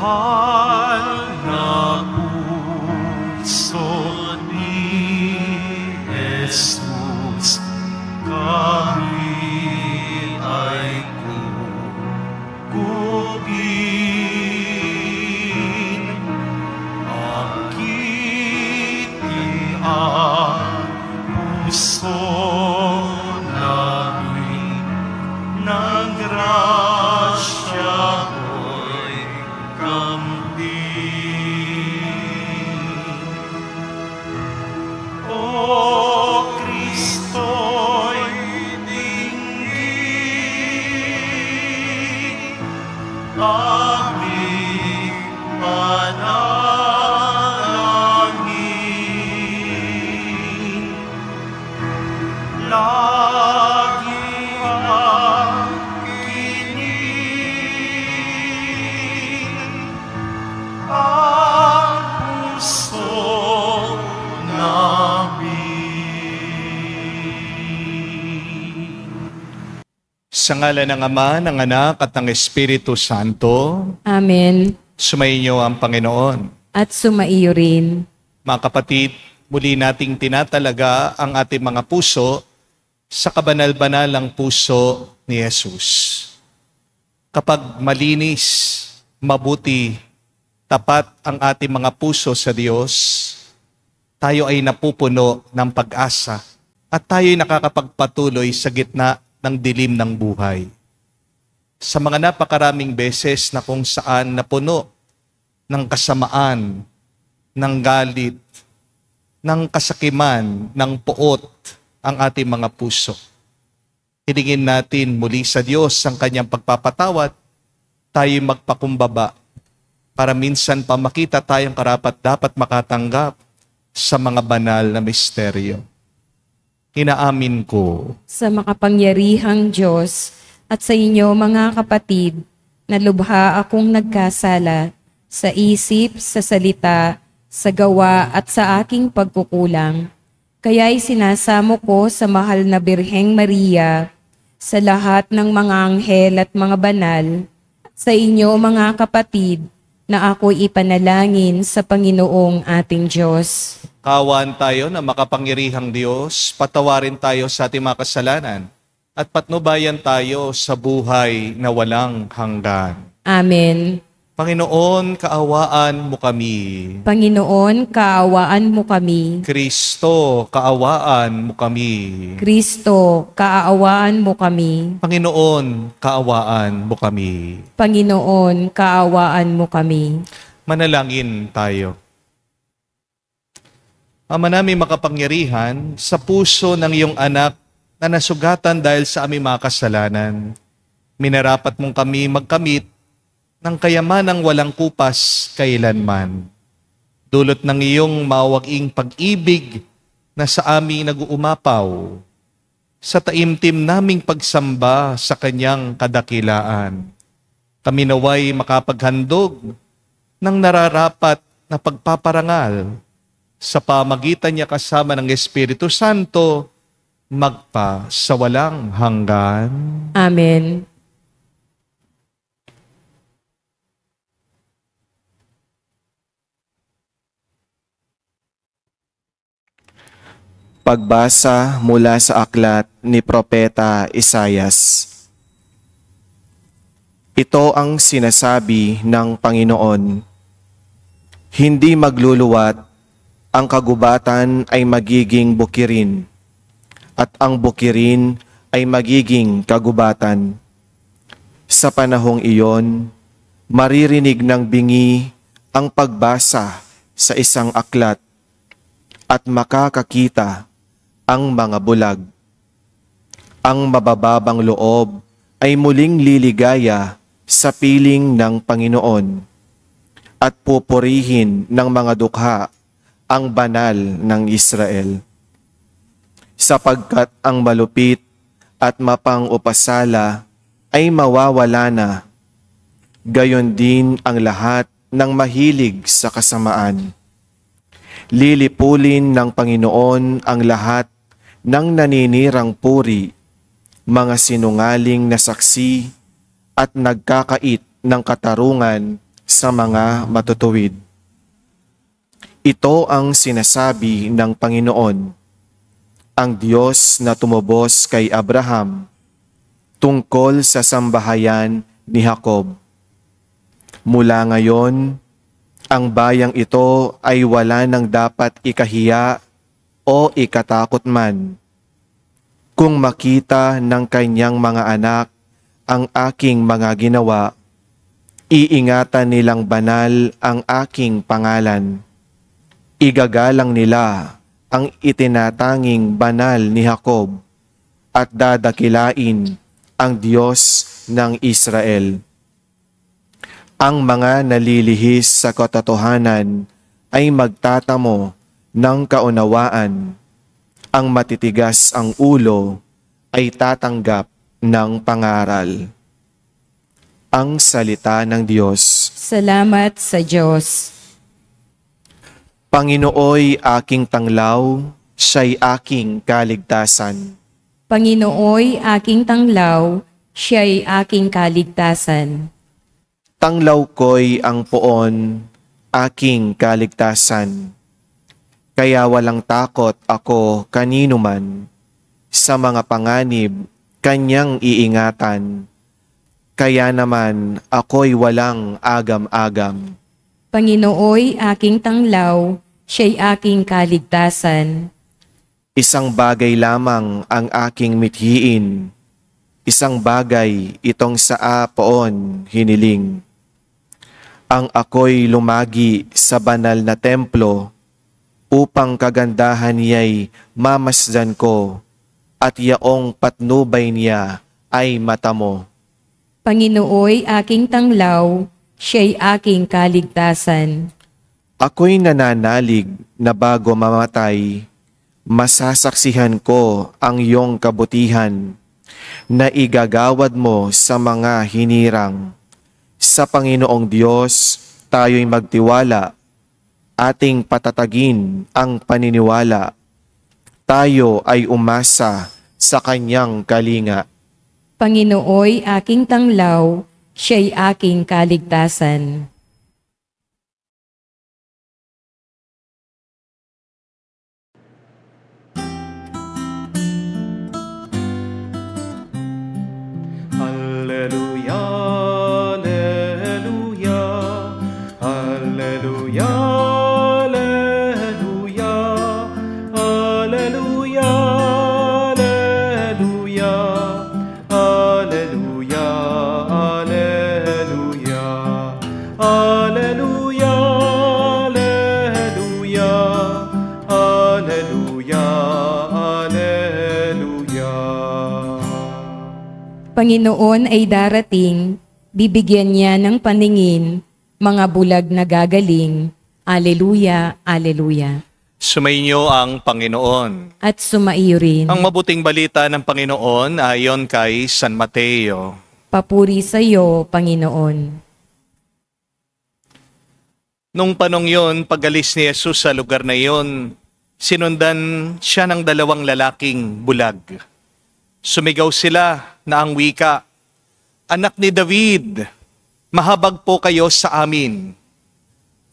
mahal na puso ni Jesus, kami ay kukubin. Akitin ang puso namin ng grasya mo'y kambing. O Kristo'y dinggin, aming panalangin. Lagi ang kinig ang puso namin. Sa ngalan ng Ama, ng Anak, at ng Espiritu Santo, Amen. sumainyo ang Panginoon. At sumaiyo rin. Mga kapatid, muli nating tinatalaga ang ating mga puso sa kabanal-banalang puso ni Jesus. Kapag malinis, mabuti, tapat ang ating mga puso sa Diyos, tayo ay napupuno ng pag-asa at tayo ay nakakapagpatuloy sa gitna ng dilim ng buhay. Sa mga napakaraming beses na kung saan napuno ng kasamaan, ng galit, ng kasakiman, ng puot ang ating mga puso. Hilingin natin muli sa Diyos ang kanyang pagpapatawad, tayo magpakumbaba para minsan pa makita tayong karapat-dapat makatanggap sa mga banal na misteryo. Inaamin ko Sa makapangyarihang Diyos at sa inyo mga kapatid, na lubha akong nagkasala sa isip, sa salita, sa gawa at sa aking pagkukulang. Kaya'y sinasamo ko sa mahal na Birheng Maria, sa lahat ng mga anghel at mga banal, sa inyo mga kapatid, na ako'y ipanalangin sa Panginoong ating Diyos. kaawaan tayo na makapangyarihang Diyos, patawarin tayo sa ating mga kasalanan, at patnubayan tayo sa buhay na walang hanggan. Amen. Panginoon, kaawaan mo kami. Panginoon, kaawaan mo kami. Kristo, kaawaan mo kami. Kristo, kaawaan mo kami. Panginoon, kaawaan mo kami. Panginoon, kaawaan mo kami. Manalangin tayo. Ama namin makapangyarihan, sa puso ng iyong anak na nasugatan dahil sa aming mga kasalanan, minarapat mong kami magkamit ng kayamanang walang kupas kailanman. Dulot ng iyong mawag-ing pag-ibig na sa aming nag-uumapaw, sa taimtim naming pagsamba sa kanyang kadakilaan. Kami naway makapaghandog ng nararapat na pagpaparangal sa pamagitan niya kasama ng Espiritu Santo, magpa sa walang hanggan. Amen. Pagbasa mula sa aklat ni Propeta Isaias. Ito ang sinasabi ng Panginoon: hindi magluluwat, ang kagubatan ay magiging bukirin, at ang bukirin ay magiging kagubatan. Sa panahong iyon, maririnig ng bingi ang pagbasa sa isang aklat, at makakakita ang mga bulag. Ang mabababang loob ay muling liligaya sa piling ng Panginoon, at pupurihin ng mga dukha ang banal ng Israel. Sapagkat ang malupit at mapang-upasala ay mawawala na, gayon din ang lahat ng mahilig sa kasamaan. Lilipulin ng Panginoon ang lahat ng naninirang puri, mga sinungaling na saksi at nagkakait ng katarungan sa mga matutuwid. Ito ang sinasabi ng Panginoon, ang Diyos na tumubos kay Abraham tungkol sa sambahayan ni Jacob. Mula ngayon, ang bayang ito ay wala nang dapat ikahiya o ikatakot man. Kung makita ng kanyang mga anak ang aking mga ginawa, iingatan nilang banal ang aking pangalan. Igagalang nila ang itinatanging banal ni Jacob at dadakilain ang Diyos ng Israel. Ang mga nalilihis sa katotohanan ay magtatamo ng kaunawaan. Ang matitigas ang ulo ay tatanggap ng pangaral. Ang salita ng Diyos. Salamat sa Diyos. Panginooy aking tanglaw, siya'y aking kaligtasan. Panginooy aking tanglaw, siya'y aking kaligtasan. Tanglaw ko'y ang poon, aking kaligtasan. Kaya walang takot ako kanino man, sa mga panganib kanyang iingatan. Kaya naman ako'y walang agam-agam. Panginooy aking tanglaw, siya'y aking kaligtasan. Isang bagay lamang ang aking mithiin, isang bagay itong sa poon hiniling. Ang ako'y lumagi sa banal na templo, upang kagandahan niya'y mamasdan ko, at yaong patnubay niya ay mata mo. Panginooy aking tanglaw, siya'y aking kaligtasan. Ako'y nananalig na bago mamatay, masasaksihan ko ang iyong kabutihan, na igagawad mo sa mga hinirang. Sa Panginoong Diyos, tayo'y magtiwala, ating patatagin ang paniniwala. Tayo ay umasa sa kanyang kalinga. Panginooy aking tanglaw, siya'y aking kaligtasan. Alleluia, alleluia, alleluia, alleluia, alleluia, alleluia, alleluia, alleluia, alleluia, alleluia, alleluia, alleluia. Panginoon ay darating, bibigyan niya ng paningin, mga bulag na gagaling. Aleluya, aleluya. Sumainyo ang Panginoon. At sumaiyo rin. Ang mabuting balita ng Panginoon ayon kay San Mateo. Papuri sa iyo, Panginoon. Nung panong yon, pag-alis ni Jesus sa lugar na yon, sinundan siya ng dalawang lalaking bulag. Sumigaw sila na ang wika, "Anak ni David, mahabag po kayo sa amin."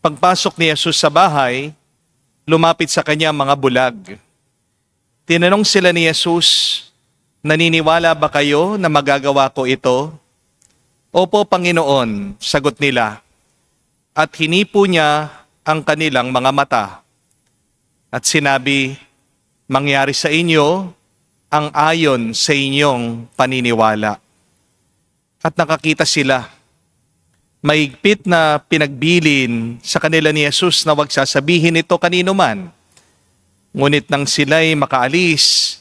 Pagpasok ni Jesus sa bahay, lumapit sa kanya mga bulag. Tinanong sila ni Jesus, "Naniniwala ba kayo na magagawa ko ito?" "Opo, Panginoon," sagot nila. At hinipo niya ang kanilang mga mata. At sinabi, "Mangyari sa inyo ang ayon sa inyong paniniwala." At nakakita sila. Mahigpit na pinagbilin sa kanila ni Jesus na wag sasabihin ito kanino man. Ngunit nang sila'y makaalis,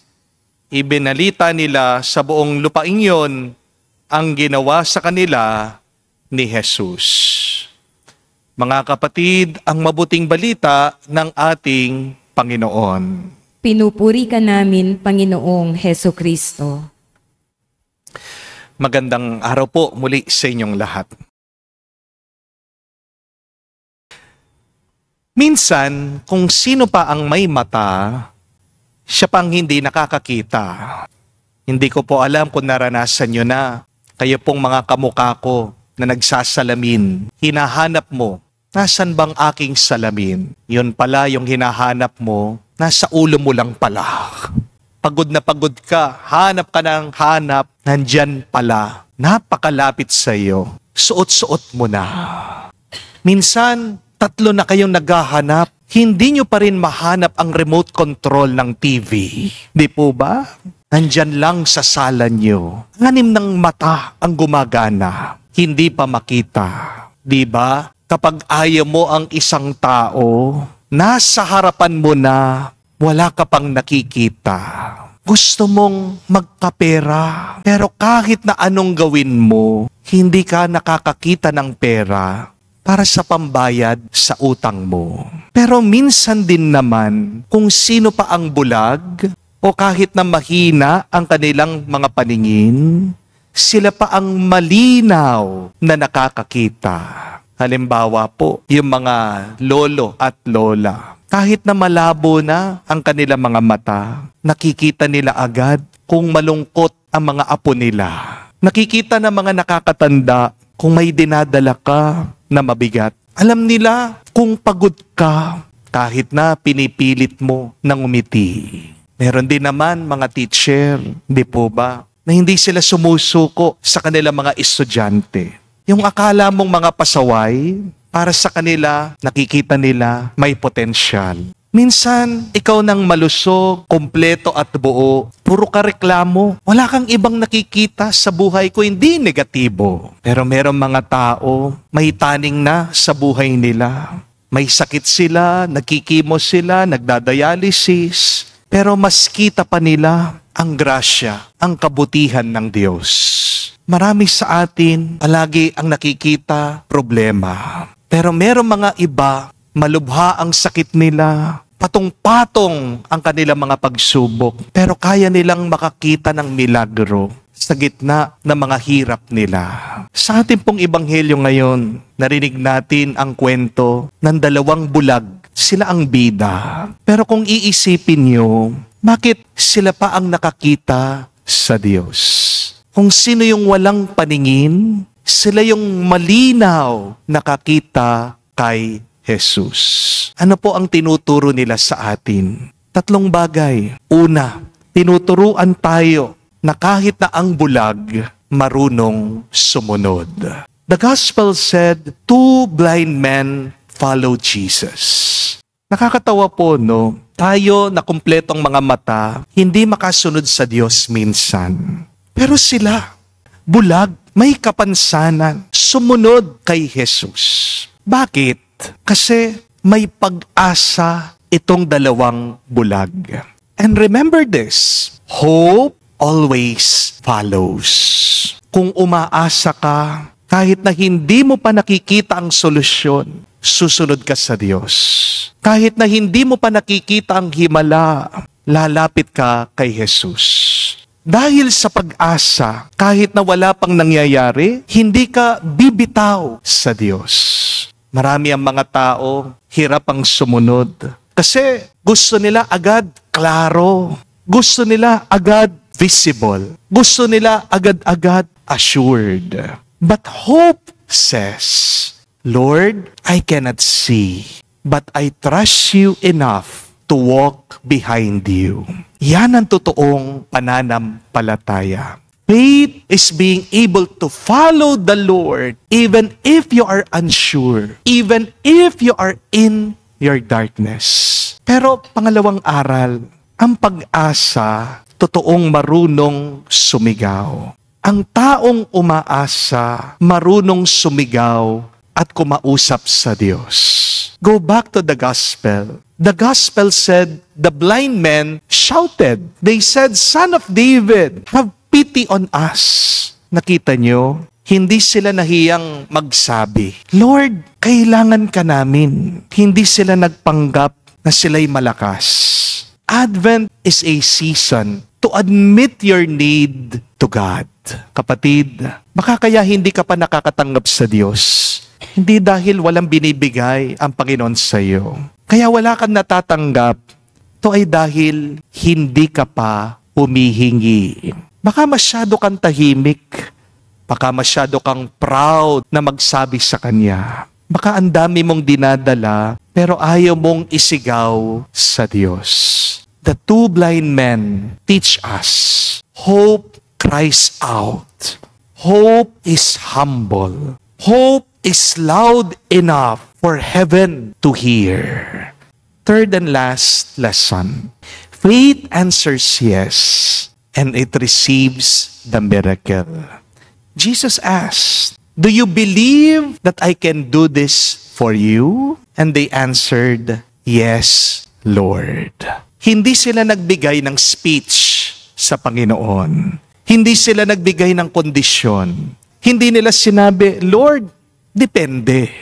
ibinalita nila sa buong lupain yon ang ginawa sa kanila ni Jesus. Mga kapatid, ang mabuting balita ng ating Panginoon. Pinupuri ka namin, Panginoong Heso Kristo. Magandang araw po muli sa inyong lahat. Minsan, kung sino pa ang may mata, siya pang hindi nakakakita. Hindi ko po alam kung naranasan nyo na. Kayo pong mga kamukha ko na nagsasalamin. Hinahanap mo, nasan bang aking salamin? Yun pala yung hinahanap mo, nasa ulo mo lang pala. Pagod na pagod ka, hanap ka ng hanap, nandyan pala. Napakalapit sa iyo. Suot-suot mo na. Minsan, 3 na kayong naghahanap, hindi nyo pa rin mahanap ang remote control ng TV. Di po ba? Nandyan lang sa sala nyo. 6 ng mata ang gumagana. Hindi pa makita. Di ba? Kapag ayaw mo ang isang tao, nasa harapan mo na, wala ka pang nakikita. Gusto mong magkapera, pero kahit na anong gawin mo, hindi ka nakakakita ng pera para sa pambayad sa utang mo. Pero minsan din naman, kung sino pa ang bulag, o kahit na mahina ang kanilang mga paningin, sila pa ang malinaw na nakakakita. Halimbawa po, yung mga lolo at lola. Kahit na malabo na ang kanilang mga mata, nakikita nila agad kung malungkot ang mga apo nila. Nakikita ng mga nakakatanda kung may dinadala ka na mabigat. Alam nila kung pagod ka kahit na pinipilit mo ng umiti. Meron din naman mga teacher, di po ba, na hindi sila sumusuko sa kanilang mga estudyante. Yung akala mong mga pasaway, para sa kanila, nakikita nila may potensyal. Minsan, ikaw nang malusog, kompleto at buo, puro ka reklamo. Wala kang ibang nakikita sa buhay ko, hindi negatibo. Pero merong mga tao, may taning na sa buhay nila. May sakit sila, nagkikimo sila, nagdadialysis. Pero mas kita pa nila ang grasya, ang kabutihan ng Diyos. Marami sa atin, palagi ang nakikita problema. Pero merong mga iba, malubha ang sakit nila, patong-patong ang kanilang mga pagsubok, pero kaya nilang makakita ng milagro sa gitna ng mga hirap nila. Sa ating pong ebanghelyo ngayon, narinig natin ang kwento ng 2 bulag. Sila ang bida. Pero kung iisipin nyo, bakit sila pa ang nakakita sa Diyos? Kung sino yung walang paningin, sila yung malinaw nakakita kay Jesus. Ano po ang tinuturo nila sa atin? 3 bagay. Una, tinuturuan tayo na kahit na ang bulag, marunong sumunod. The gospel said, 2 blind men followed Jesus. Nakakatawa po, no? Tayo na kumpletong mga mata, hindi makasunod sa Diyos minsan. Pero sila, bulag, may kapansanan, sumunod kay Jesus. Bakit? Kasi may pag-asa itong 2 bulag. And remember this, hope always follows. Kung umaasa ka, kahit na hindi mo pa nakikita ang solusyon, susunod ka sa Diyos. Kahit na hindi mo pa nakikita ang himala, lalapit ka kay Jesus. Dahil sa pag-asa, kahit na wala pang nangyayari, hindi ka bibitaw sa Diyos. Marami ang mga tao, hirap ang sumunod. Kasi gusto nila agad klaro. Gusto nila agad visible. Gusto nila agad-agad assured. But hope says, Lord, I cannot see, but I trust you enough to walk behind you. Yan ang totoong pananampalataya. Faith is being able to follow the Lord even if you are unsure, even if you are in your darkness. Pero pangalawang aral, ang pag-asa, totoong marunong sumigaw. Ang taong umaasa, marunong sumigaw at kumausap sa Diyos. Go back to the gospel. The gospel said, the blind men shouted. They said, Son of David, have pity on us. Nakita nyo? Hindi sila nahiyang magsabi, Lord, kailangan ka namin. Hindi sila nagpanggap na sila'y malakas. Advent is a season to admit your need to God. Kapatid, baka kaya hindi ka pa nakakatanggap sa Diyos. Hindi dahil walang binibigay ang Panginoon sa iyo. Kaya wala kang natatanggap. Ito ay dahil hindi ka pa humihingi. Baka masyado kang tahimik. Baka masyado kang proud na magsabi sa Kanya. Baka ang dami mong dinadala, pero ayaw mong isigaw sa Diyos. The two blind men teach us, hope cries out. Hope is humble. Hope is loud enough for heaven to hear. Third and last lesson. Faith answers yes, and it receives the miracle. Jesus asked, "Do you believe that I can do this for you?" And they answered, "Yes, Lord." Hindi sila nagbigay ng speech sa Panginoon. Hindi sila nagbigay ng kondisyon. Hindi nila sinabi, "Lord, depende."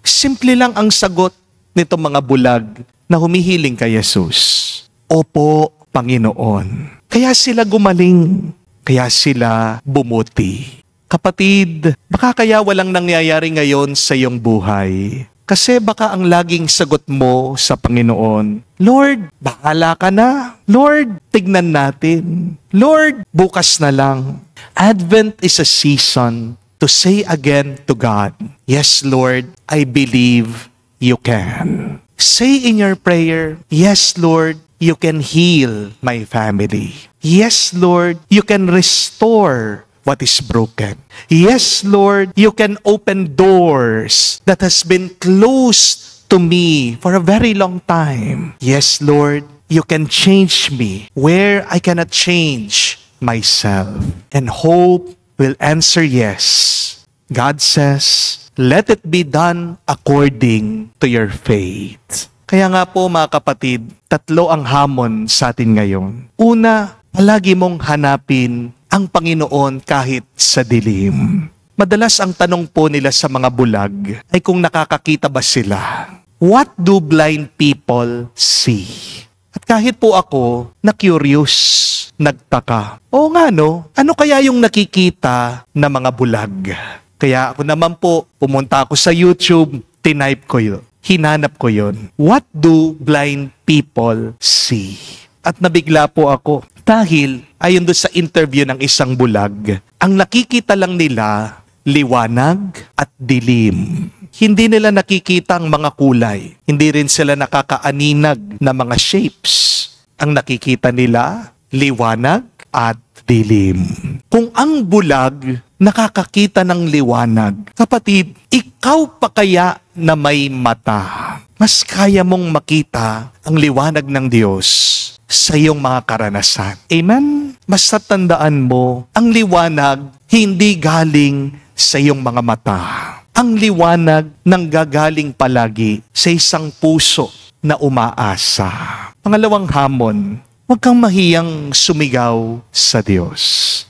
Simple lang ang sagot nito mga bulag na humihiling kay Jesus. Opo, Panginoon. Kaya sila gumaling. Kaya sila bumuti. Kapatid, baka kaya walang nangyayari ngayon sa iyong buhay. Kasi baka ang laging sagot mo sa Panginoon, "Lord, bahala ka na. Lord, tignan natin. Lord, bukas na lang." Advent is a season to say again to God, "Yes, Lord, I believe you can." Say in your prayer, "Yes, Lord, you can heal my family. Yes, Lord, you can restore what is broken. Yes, Lord, you can open doors that has been closed to me for a very long time. Yes, Lord, you can change me where I cannot change myself." And hope will answer yes. God says, "Let it be done according to your faith." Kaya nga po mga kapatid, tatlo ang hamon sa atin ngayon. Una, palagi mong hanapin ang Panginoon kahit sa dilim. Madalas ang tanong po nila sa mga bulag ay kung nakakakita ba sila. What do blind people see? At kahit po ako, na-curious, nagtaka. Oo nga no, ano kaya yung nakikita na mga bulag? Kaya ako naman po, pumunta ako sa YouTube, tinype ko yun. Hinanap ko yun. What do blind people see? At nabigla po ako. Dahil, ayon doon sa interview ng isang bulag, ang nakikita lang nila, liwanag at dilim. Hindi nila nakikita ang mga kulay. Hindi rin sila nakakaaninag na mga shapes. Ang nakikita nila, liwanag at dilim. Kung ang bulag nakakakita ng liwanag, kapatid, ikaw pa kaya na may mata, mas kaya mong makita ang liwanag ng Diyos sa iyong mga karanasan. Amen? Mas tatandaan mo, ang liwanag hindi galing sa iyong mga mata. Ang liwanag nanggagaling palagi sa isang puso na umaasa. Pangalawang hamon, huwag kang mahiyang sumigaw sa Diyos.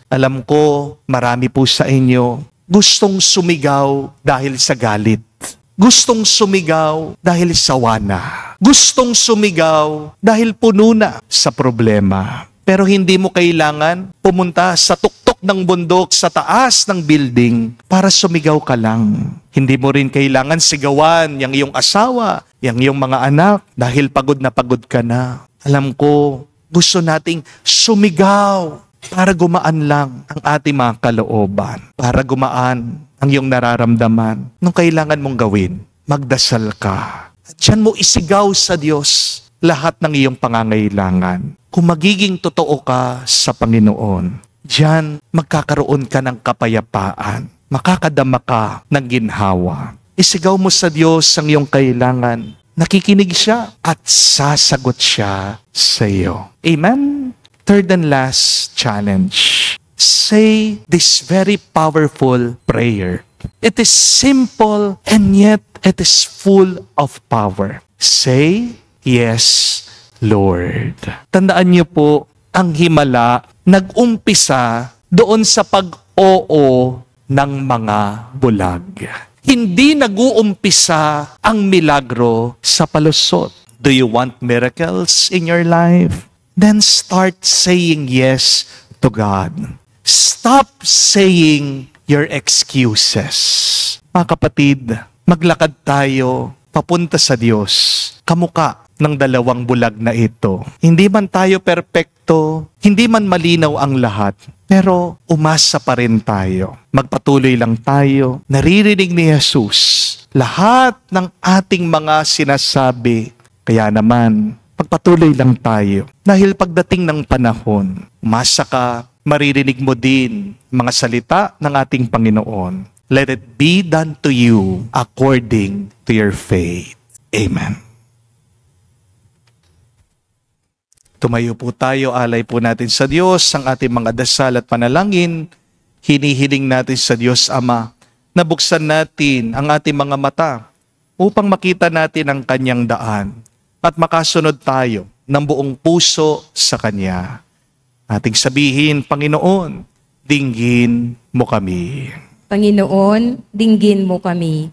Alam ko, marami po sa inyo gustong sumigaw dahil sa galit. Gustong sumigaw dahil sa wana. Gustong sumigaw dahil puno na sa problema. Pero hindi mo kailangan pumunta sa tuktok ng bundok, sa taas ng building para sumigaw ka lang. Hindi mo rin kailangan sigawan yang iyong asawa, yang iyong mga anak dahil pagod na pagod ka na. Alam ko, gusto nating sumigaw para gumaan lang ang ating mga kalooban. Para gumaan ang iyong nararamdaman. Nung kailangan mong gawin, magdasal ka. At diyan mo isigaw sa Diyos lahat ng iyong pangangailangan. Kung magiging totoo ka sa Panginoon, diyan magkakaroon ka ng kapayapaan. Makakadama ka ng ginhawa. Isigaw mo sa Diyos ang iyong kailangan. Nakikinig siya at sasagot siya sa iyo. Amen? Third and last challenge. Say this very powerful prayer. It is simple and yet it is full of power. Say, "Yes, Lord." Tandaan niyo po, ang himala nag-umpisa doon sa pag-oo ng mga bulag. Hindi nag-uumpisa ang milagro sa palusot. Do you want miracles in your life? Then start saying yes to God. Stop saying your excuses. Mga kapatid, maglakad tayo papunta sa Diyos, kamuka ng dalawang bulag na ito. Hindi man tayo perfecto perpekto, hindi man malinaw ang lahat, pero umasa pa rin tayo. Magpatuloy lang tayo. Naririnig ni Jesus lahat ng ating mga sinasabi. Kaya naman, pagpatuloy lang tayo. Dahil pagdating ng panahon, umasa ka, maririnig mo din mga salita ng ating Panginoon. Let it be done to you according to your faith. Amen. Tumayo po tayo, alay po natin sa Diyos ang ating mga dasal at panalangin. Hinihiling natin sa Diyos Ama na buksan natin ang ating mga mata upang makita natin ang Kanyang daan at makasunod tayo ng buong puso sa Kanya. Ating sabihin, Panginoon, dinggin mo kami. Panginoon, dinggin mo kami.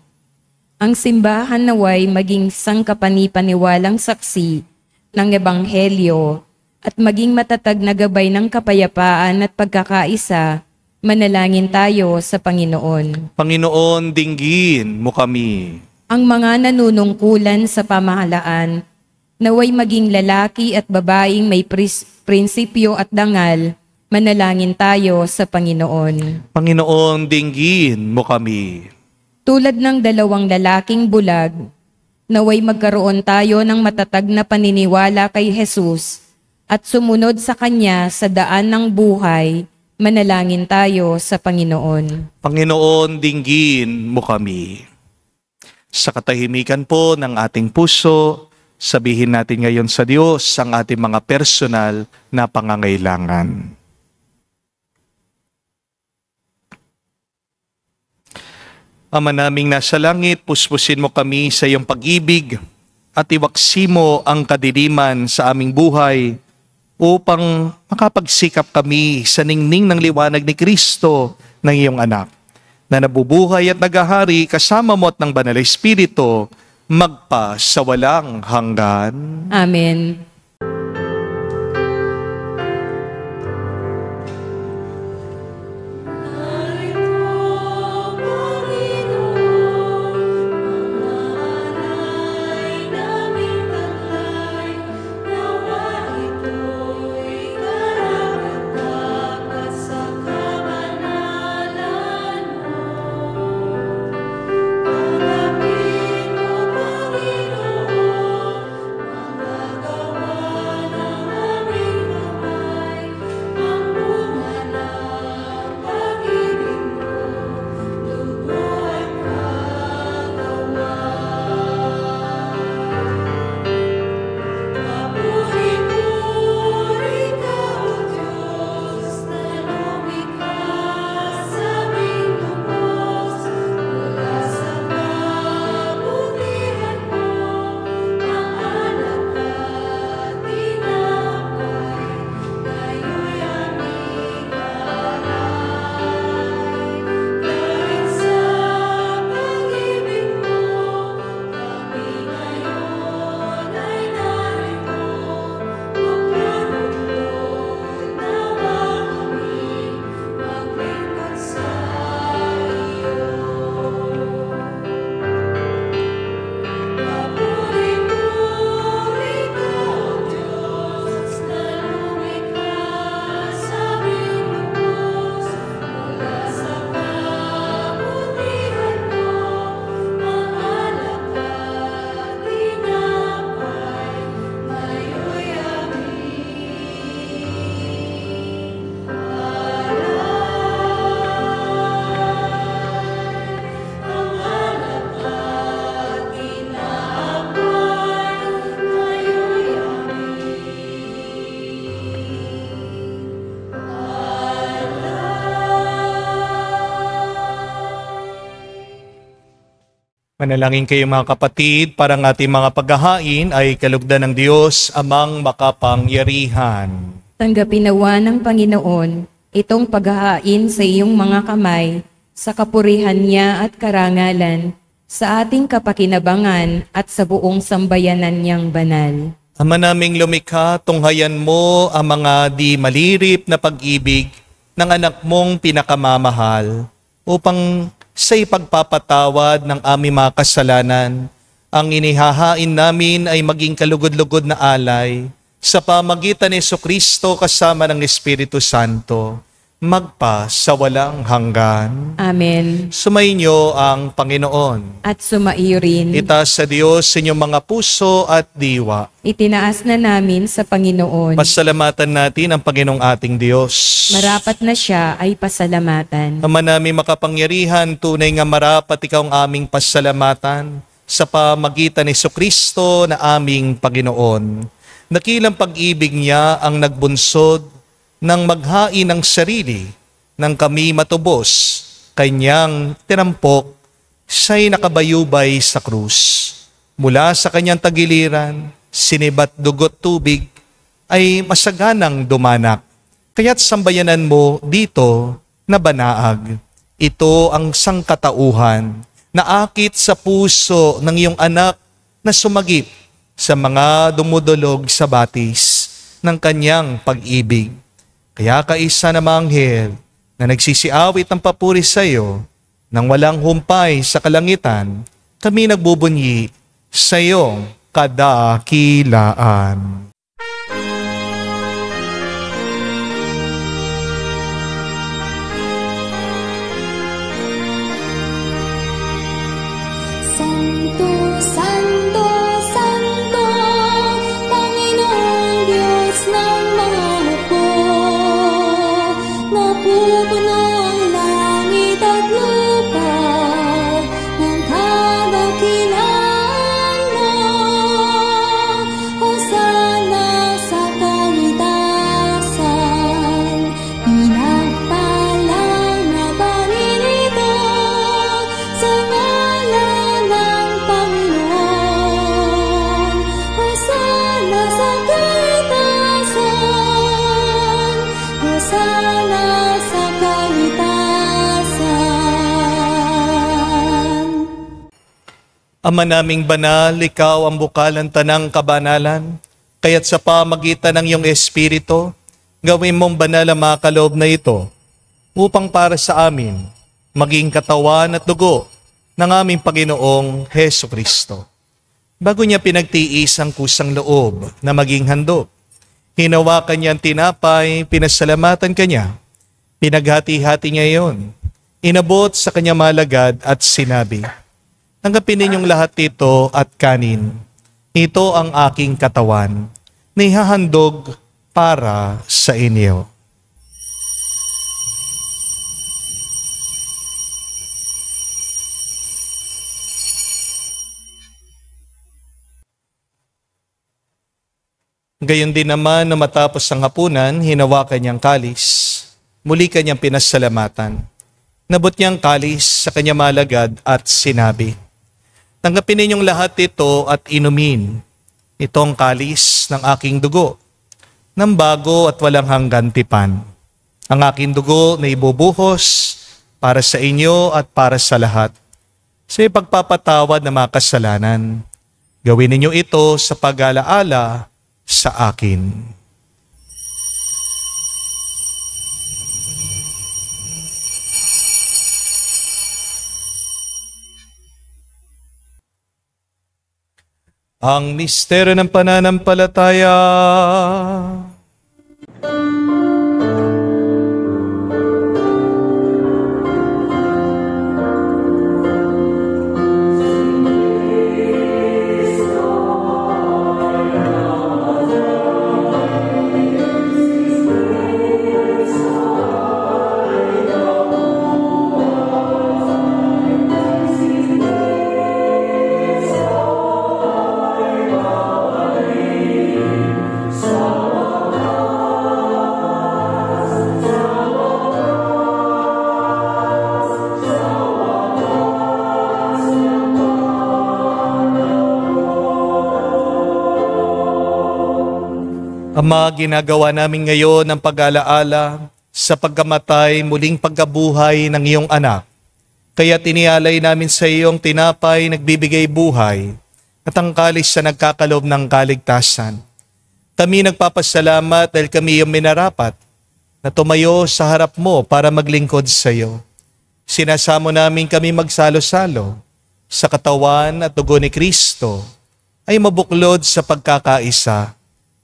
Ang simbahan naway maging sangkapani-paniwalang saksi ng Ebanghelyo at maging matatag na gabay ng kapayapaan at pagkakaisa, manalangin tayo sa Panginoon. Panginoon, dinggin mo kami. Ang mga nanunungkulan sa pamahalaan, naway maging lalaki at babaeng may prinsipyo at dangal, manalangin tayo sa Panginoon. Panginoon, dinggin mo kami. Tulad ng dalawang lalaking bulag, naway magkaroon tayo ng matatag na paniniwala kay Jesus at sumunod sa Kanya sa daan ng buhay, manalangin tayo sa Panginoon. Panginoon, dinggin mo kami. Sa katahimikan po ng ating puso, sabihin natin ngayon sa Diyos ang ating mga personal na pangangailangan. Ama naming nasa langit, puspusin mo kami sa iyong pag-ibig at iwaksi mo ang kadiliman sa aming buhay upang makapagsikap kami sa ningning ng liwanag ni Kristo ng iyong anak na nabubuhay at nagahari kasama mo at ng Banal na Espiritu magpa sa walang hanggan. Amen. Manalangin kayo mga kapatid, para ang ating mga paghahain ay kalugdan ng Diyos amang makapangyarihan. Tanggapin nawa ng Panginoon itong paghahain sa iyong mga kamay, sa kapurihan niya at karangalan, sa ating kapakinabangan at sa buong sambayanan niyang banal. Ama naming lumikha, tunghayan mo ang mga di malirip na pag-ibig ng anak mong pinakamamahal upang sa ipagpapatawad ng aming mga kasalanan, ang inihahain namin ay maging kalugod-lugod na alay sa pamagitan ni Jesucristo kasama ng Espiritu Santo, magpa sa walang hanggan. Amen. Sumainyo ang Panginoon. At sumaiyo rin. Itaas sa Diyos inyong mga puso at diwa. Itinaas na namin sa Panginoon. Pasalamatan natin ang Panginoong ating Diyos. Marapat na siya ay pasalamatan. Ama namin makapangyarihan, tunay nga marapat ikaw ang aming pasalamatan sa pamagitan ni Jesucristo na aming Panginoon. Nakilang pag-ibig niya ang nagbunsod nang maghain ng sarili nang kami matubos, kanyang tinampok, siya'y nakabayubay sa krus. Mula sa kanyang tagiliran, sinibat dugot tubig, ay masaganang dumanak. Kaya't sambayanan mo dito na banaag. Ito ang sangkatauhan na akit sa puso ng iyong anak na sumagip sa mga dumudulog sa batis ng kanyang pag-ibig. Kaya kaisa na manghel na nagsisiawit ng papuri sa iyo, nang walang humpay sa kalangitan, kami nagbubunyi sa iyong kadakilaan. Santo, Santo, Santo, Panginoong Diyos ng mga hukbo. Napupuno ang langit at lupa ng kadakilaan mo. Hosana sa kaitasan, pinagpalang na Panginoon sa ngalan ng Panginoon. Hosana sa kaitasan, Hosana sa kaitasan. Ama naming banal, ikaw ang bukalan tanang kabanalan, kaya't sa pamagitan ng iyong Espiritu, gawin mong banal ang mga kaloob na ito, upang para sa amin, maging katawan at dugo ng aming Panginoong Heso Kristo. Bago niya pinagtiis ang kusang loob na maging handog, hinawakan niya ang tinapay, pinasalamatan kanya, pinaghati-hati niya iyon, inabot sa kanya malagad at sinabi, "Tanggapin ninyong lahat ito at kanin. Ito ang aking katawan, na ihahandog para sa inyo." Gayon din naman na matapos ang hapunan, hinawakan niyang kalis. Muli kanyang pinasalamatan. Nabot niyang kalis sa kanyang malagad at sinabi, "Tanggapin ninyong lahat ito at inumin. Itong kalis ng aking dugo, ng bago at walang hanggan tipan. Ang aking dugo na ibubuhos para sa inyo at para sa lahat, sa ipagpapatawad ng mga kasalanan. Gawin ninyo ito sa pag-alaala sa akin." Ang misteryo ng pananampalataya. Ama, ginagawa namin ngayon ang pag-alaala sa pagkamatay, muling pagkabuhay ng iyong anak. Kaya tinialay namin sa iyong tinapay, nagbibigay buhay, at ang kalis sa nagkakaloob ng kaligtasan. Kami nagpapasalamat dahil kami iyong minarapat na tumayo sa harap mo para maglingkod sa iyo. Sinasamo namin kami magsalo-salo sa katawan at dugo ni Kristo ay mabuklod sa pagkakaisa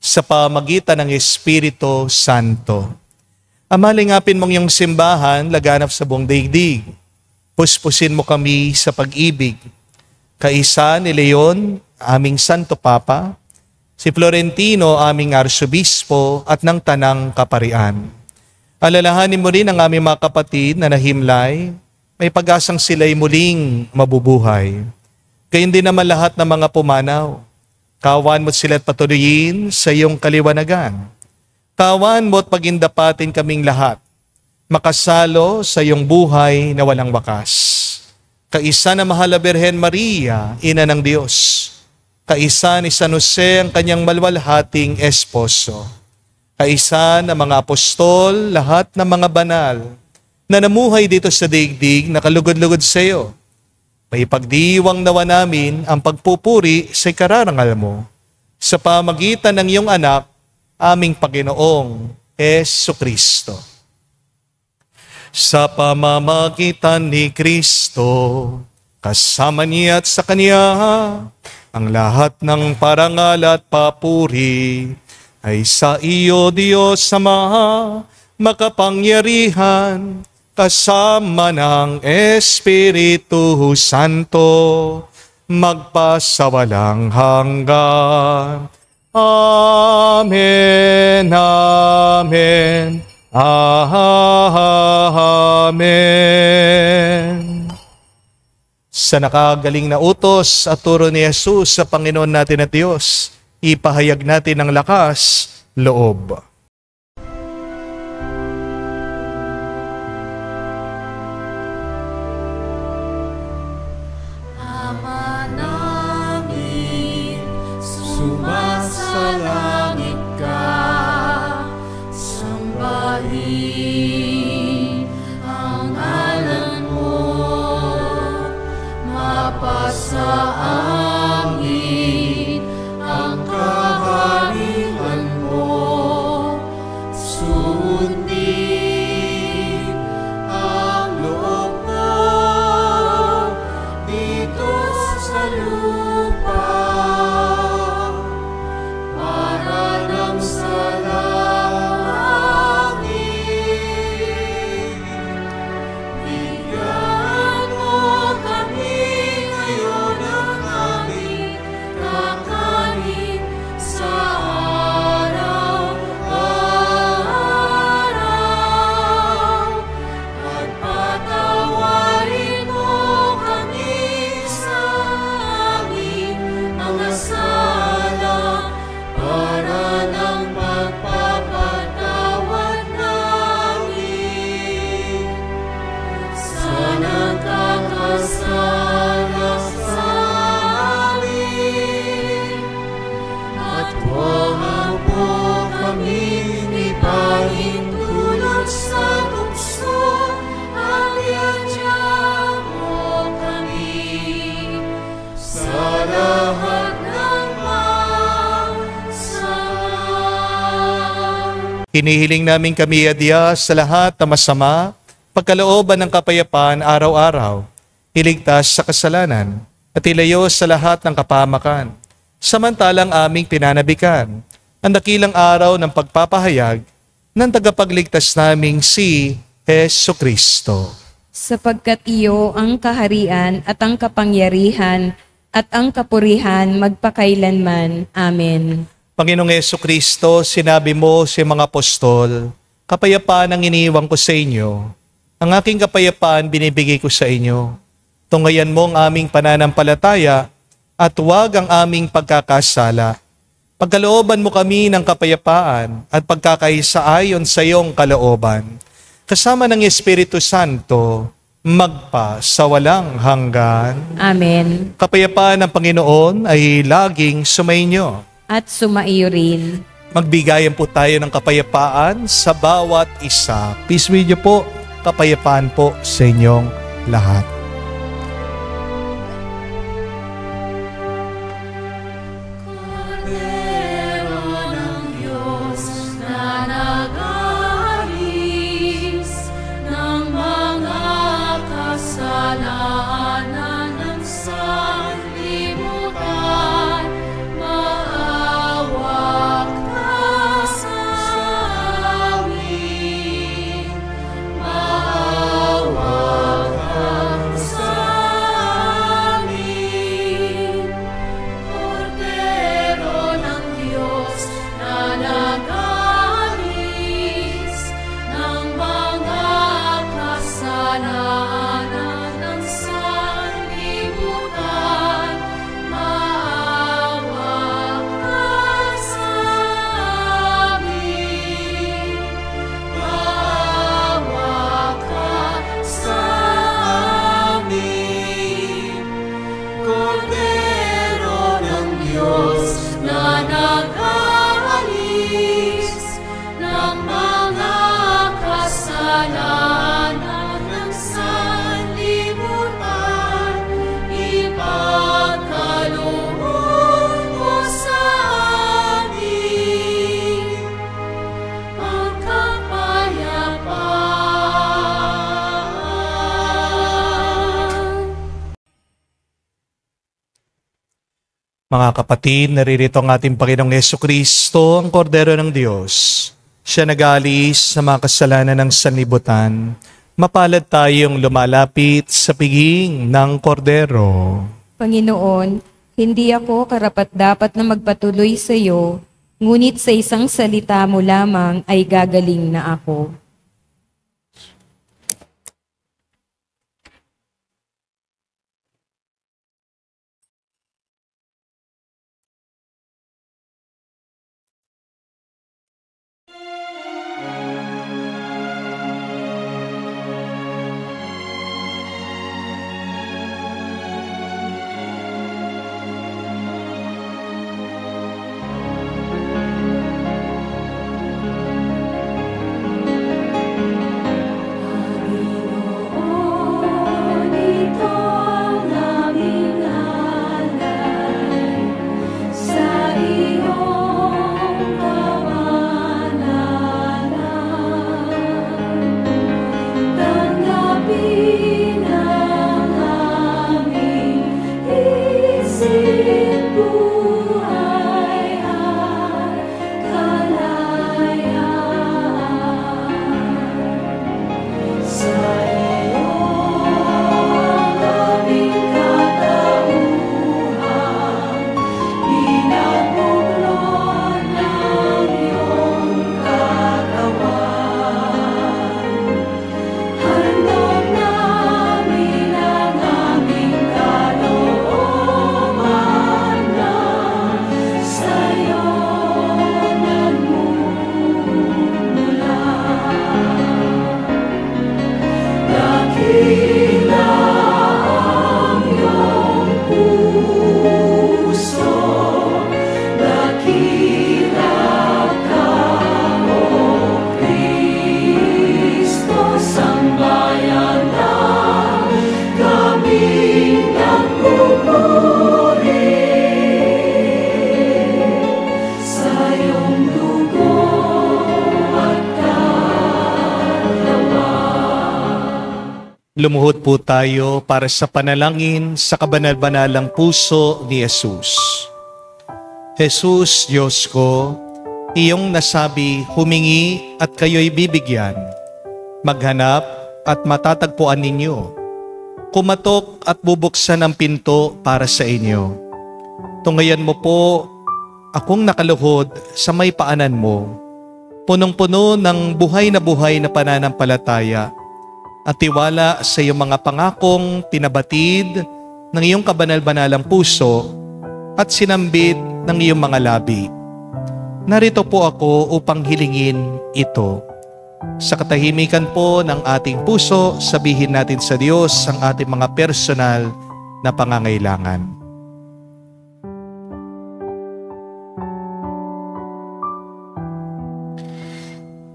sa pamagitan ng Espiritu Santo. Amalingapin mong iyong simbahan, laganap sa buong daigdig. Puspusin mo kami sa pag-ibig. Kaisa ni Leon, aming Santo Papa, si Florentino, aming Arsobispo, at ng Tanang Kaparian. Alalahanin mo rin ang aming mga kapatid na nahimlay, may pag-asang sila'y muling mabubuhay. Gayun din naman lahat ng mga pumanaw. Kawan mo't sila't patuloyin sa iyong kaliwanagan. Kawan mo't pagindapatin kaming lahat, makasalo sa iyong buhay na walang wakas. Kaisa na mahal na Birhen Maria, Ina ng Diyos. Kaisa ni San Jose ang kanyang malwalhating esposo. Kaisa na mga apostol, lahat ng mga banal na namuhay dito sa daigdig na kalugod-lugod sa iyo. May pagdiwang nawa namin ang pagpupuri sa ikararangal mo sa pamagitan ng iyong anak, aming Panginoong Jesucristo. Sa pamamagitan ni Kristo, kasama niya at sa Kanya, ang lahat ng parangal at papuri ay sa iyo, Diyos Ama, makapangyarihan, kasama ng Espiritu Santo, magpasawalang hanggan. Amen, amen, amen. Sa nakagaling na utos at turo ni Jesus sa Panginoon natin at Diyos, ipahayag natin ang lakas, loob. Ama namin, sumasalangit ka, sambahin ang ngalan mo, mapasa angin ang kaharian mo, sundin ang loob mo dito sa lupa, para lang sa langit. Bigyan mo kami ngayon ng aming kakanin sa araw-araw, at patawarin mo kami sa aming mga sala, para ng pagpapatawad namin sa nagkakasala sa amin. At huwag mo kami ipahintulot sa tukso, at iadya mo kami sa lahat ng masama. Hinihiling namin kami adya sa lahat na masama, pagkalooban ng kapayapaan araw-araw, iligtas sa kasalanan, at ilayo sa lahat ng kapahamakan. Samantalang aming pinanabikan ang dakilang araw ng pagpapahayag ng tagapagligtas naming si Jesucristo. Sapagkat iyo ang kaharian at ang kapangyarihan at ang kapurihan magpakailanman. Amen. Panginoong Jesucristo, sinabi mo sa mga apostol, kapayapaan ang iniiwan ko sa inyo. Ang aking kapayapaan binibigay ko sa inyo. Tungayan mo ang aming pananampalataya at huwag ang aming pagkakasala. Pagkalooban mo kami ng kapayapaan at pagkakaisa ayon sa iyong kalooban. Kasama ng Espiritu Santo, magpa sa walang hanggan. Amen. Kapayapaan ng Panginoon ay laging sumainyo. At sumaiyo rin. Magbigayan po tayo ng kapayapaan sa bawat isa. Peace with you po. Kapayapaan po sa inyong lahat. Kordero ng Diyos na nag-aalis ng mga kasalanan ng sanlibutan, maawa ka Mga kapatid, naririto ang ating Panginoong Jesucristo, ang Kordero ng Diyos. Siya nag-aalis sa mga kasalanan ng sanlibutan. Mapalad tayong lumalapit sa piging ng Kordero. Panginoon, hindi ako karapat-dapat na magpatuloy sa iyo, ngunit sa isang salita mo lamang ay gagaling na ako. Lumuhod po tayo para sa panalangin sa kabanal-banalang puso ni Jesus. Jesus, Diyos ko, iyong nasabi, humingi at kayo'y bibigyan. Maghanap at matatagpuan ninyo. Kumatok at bubuksan ang pinto para sa inyo. Tungayan mo po akong nakaluhod sa may paanan mo, punong-puno ng buhay na pananampalataya, at tiwala sa iyong mga pangakong pinabatid ng iyong kabanal-banalang puso at sinambit ng iyong mga labi. Narito po ako upang hilingin ito. Sa katahimikan po ng ating puso, sabihin natin sa Diyos ang ating mga personal na pangangailangan.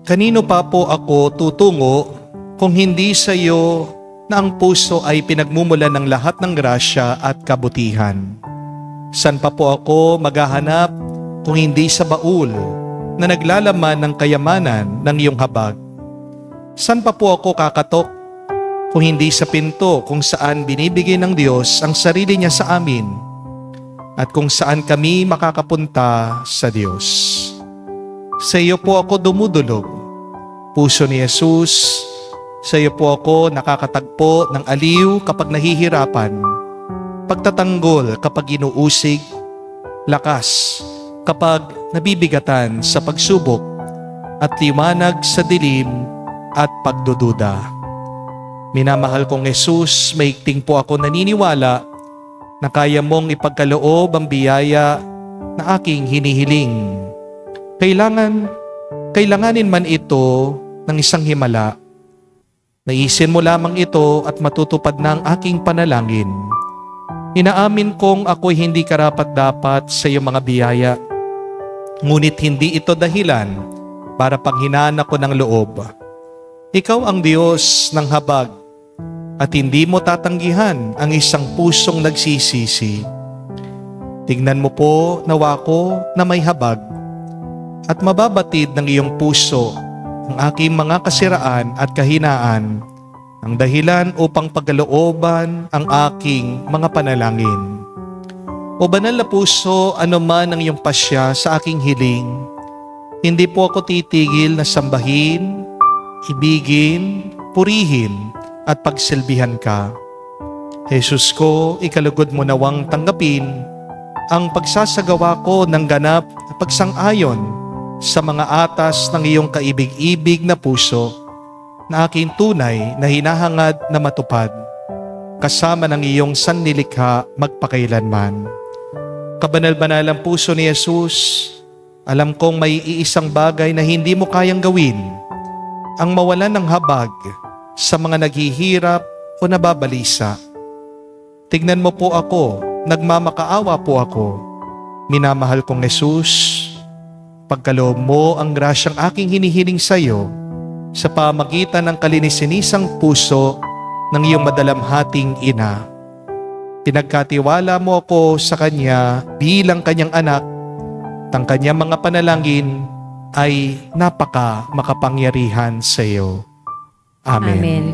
Kanino pa po ako tutungo kung hindi sa iyo na ang puso ay pinagmumulan ng lahat ng grasya at kabutihan? San pa po ako maghahanap kung hindi sa baul na naglalaman ng kayamanan ng iyong habag? San pa po ako kakatok kung hindi sa pinto kung saan binibigay ng Diyos ang sarili niya sa amin at kung saan kami makakapunta sa Diyos? Sa iyo po ako dumudulog, puso ni Jesus. Sa iyo po ako nakakatagpo ng aliw kapag nahihirapan, pagtatanggol kapag inuusig, lakas kapag nabibigatan sa pagsubok, at liwanag sa dilim at pagdududa. Minamahal kong Jesus, maigting po ako naniniwala na kaya mong ipagkaloob ang biyaya na aking hinihiling. Kailanganin man ito ng isang himala, naisin mo lamang ito at matutupad na ang aking panalangin. Inaamin kong ako'y hindi karapat-dapat sa iyong mga biyaya, ngunit hindi ito dahilan para panghinaan ako ng loob. Ikaw ang Diyos ng habag at hindi mo tatanggihan ang isang pusong nagsisisi. Tingnan mo po nawa ko na may habag at mababatid ng iyong puso ang aking mga kasiraan at kahinaan, ang dahilan upang pagkalooban ang aking mga panalangin. O banal na puso, ano man ang iyong pasya sa aking hiling, hindi po ako titigil na sambahin, ibigin, purihin, at pagsilbihan ka. Jesus ko, ikalugod mo nawang tanggapin ang pagsasagawa ko ng ganap na pagsang-ayon sa mga atas ng iyong kaibig-ibig na puso na aking tunay na hinahangad na matupad kasama ng iyong sannilikha magpakailanman. Kabanal-banalang puso ni Jesus, alam kong may iisang bagay na hindi mo kayang gawin, ang mawalan ng habag sa mga naghihirap o nababalisa. Tignan mo po ako, nagmamakaawa po ako. Minamahal kong Jesus, pagkaloob mo ang grasyang aking hinihiling sa iyo sa pamagitan ng kalininisang puso ng iyong madalamhating ina. Pinagkatiwala mo ako sa Kanya bilang Kanyang anak, at ang Kanyang mga panalangin ay napaka makapangyarihan sa iyo. Amen. Amen.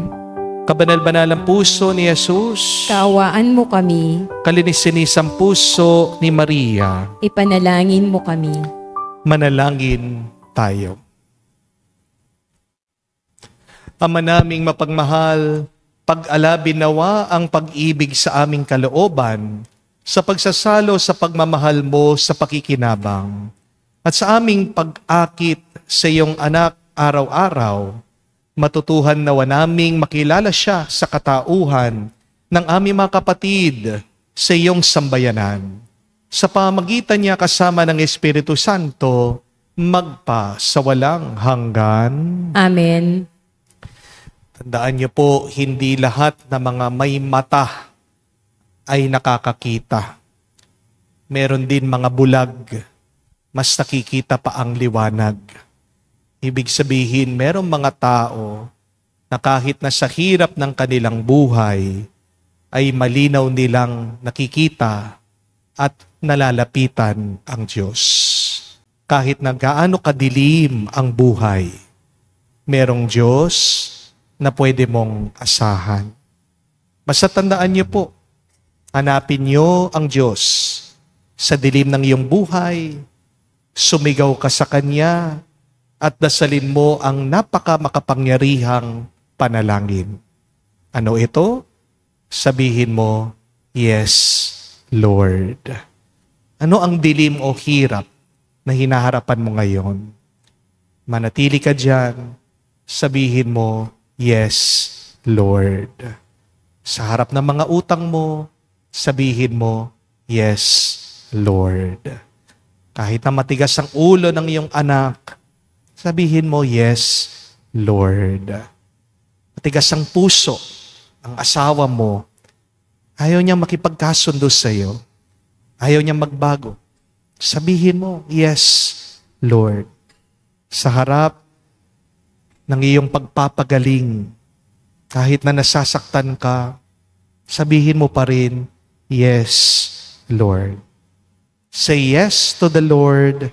Kabanal-banalang puso ni Jesus, Kaawaan mo kami, kalininisang puso ni Maria, ipanalangin mo kami. manalangin tayo. Ama naming mapagmahal, pag-alabin nawa ang pag-ibig sa aming kalooban sa pagsasalo sa pagmamahal mo sa pakikinabang at sa aming pag-akit sa iyong anak araw-araw. Matutuhan nawa naming makilala siya sa katauhan ng aming mga kapatid sa iyong sambayanan. Sa pamagitan niya kasama ng Espiritu Santo, magpa sa walang hanggan. Amen. Tandaan niyo po, hindi lahat ng mga may mata ay nakakakita. Meron din mga bulag, mas nakikita pa ang liwanag. Ibig sabihin, merong mga tao na kahit na sa hirap ng kanilang buhay, ay malinaw nilang nakikita at nalalapitan ang Diyos. Kahit na gaano kadilim ang buhay, merong Diyos na pwede mong asahan. Basta tandaan niyo po, hanapin niyo ang Diyos sa dilim ng iyong buhay, sumigaw ka sa Kanya, at dasalin mo ang napaka-makapangyarihang panalangin. Ano ito? Sabihin mo, yes, Lord. Ano ang dilim o hirap na hinaharapan mo ngayon? Manatili ka dyan, sabihin mo, yes, Lord. Sa harap ng mga utang mo, sabihin mo, yes, Lord. Kahit na matigas ang ulo ng iyong anak, sabihin mo, yes, Lord. Matigas ang puso, ang asawa mo, ayaw niyang makipagkasundo sa iyo, ayaw niyang magbago. Sabihin mo, yes, Lord. Sa harap ng iyong pagpapagaling, kahit na nasasaktan ka, sabihin mo pa rin, yes, Lord. Say yes to the Lord,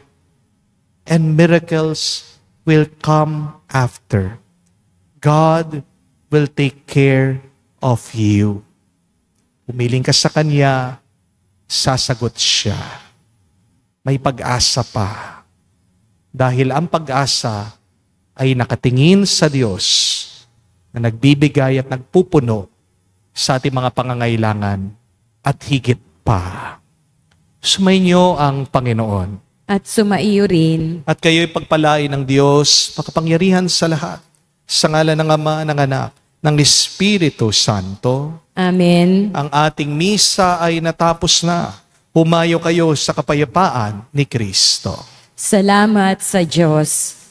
and miracles will come after. God will take care of you. Umiling ka sa Kanya, sasagot siya. May pag-asa pa. Dahil ang pag-asa ay nakatingin sa Diyos na nagbibigay at nagpupuno sa ating mga pangangailangan at higit pa. Sumainyo ang Panginoon. At sumaiyo rin. At kayo'y pagpalain ng Diyos, makapangyarihan sa lahat, sa ngalan ng Ama, ng Anak, ng Espiritu Santo. Amen. Ang ating misa ay natapos na. Humayo kayo sa kapayapaan ni Kristo. Salamat sa Diyos.